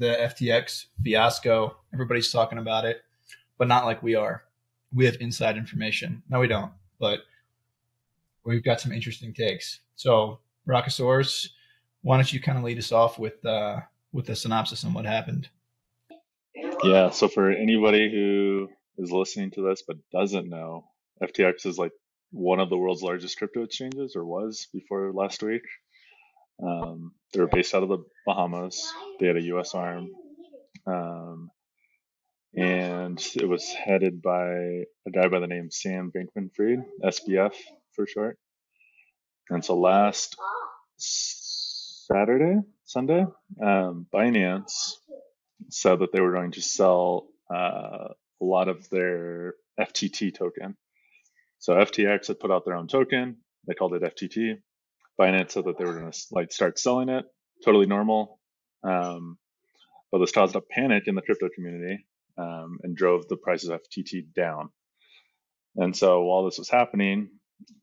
the FTX fiasco. Everybody's talking about it, but not like we are. We have inside information. No, we don't, but we've got some interesting takes. So, Rockosaurus, why don't you kind of lead us off with a synopsis on what happened? Yeah, so for anybody who is listening to this but doesn't know, FTX is like one of the world's largest crypto exchanges, or was before last week. They were based out of the Bahamas. They had a U.S. arm, um, and it was headed by a guy by the name Sam Bankman-Fried, SBF for short. And so last Sunday, Binance said that they were going to sell a lot of their FTT token. So FTX had put out their own token. They called it FTT. Binance said that they were going to start selling it. Totally normal. But this caused a panic in the crypto community and drove the price of FTT down. And so while this was happening,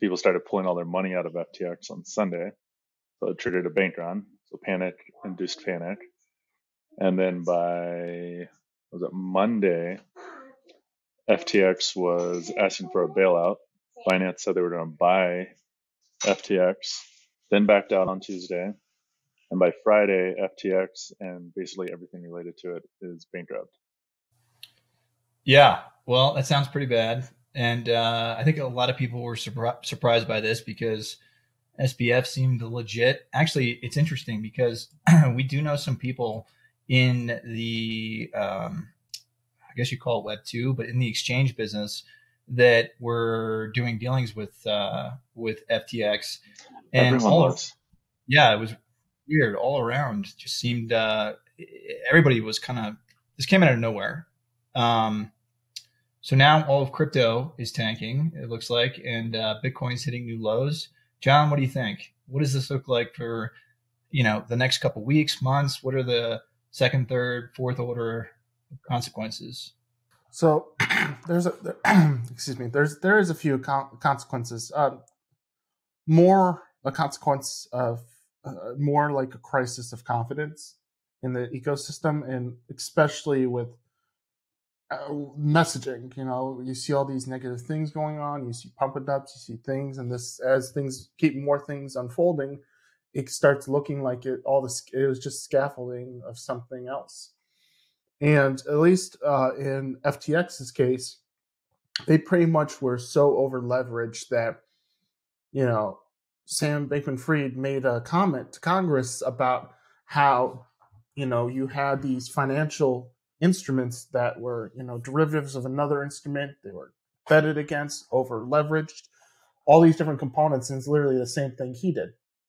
people started pulling all their money out of FTX on Sunday. So it triggered a bank run. So panic induced panic. And then by, was it Monday, FTX was asking for a bailout. Binance said they were going to buy FTX, then backed out on Tuesday. And by Friday, FTX and basically everything related to it is bankrupt. Yeah, well, that sounds pretty bad. And I think a lot of people were surprised by this because SBF seemed legit. Actually, it's interesting because we do know some people in the, I guess you call it Web 2, but in the exchange business that were doing dealings with FTX. And everyone was. Yeah, it was weird all around. Just seemed everybody was kind of, this came out of nowhere. So now all of crypto is tanking, it looks like, and Bitcoin's hitting new lows. John, what do you think? What does this look like for, the next couple weeks, months? What are the second, third, fourth order consequences? So there's there is a few consequences. More a consequence of more like a crisis of confidence in the ecosystem, and especially with messaging. You see all these negative things going on. You see pump and dumps. You see things, and this as things keep more things unfolding, it starts looking like it was just scaffolding of something else. And at least in FTX's case, they pretty much were so over leveraged that, Sam Bankman-Fried made a comment to Congress about how, you had these financial instruments that were, derivatives of another instrument. They were betted against, over leveraged, all these different components. And it's literally the same thing he did.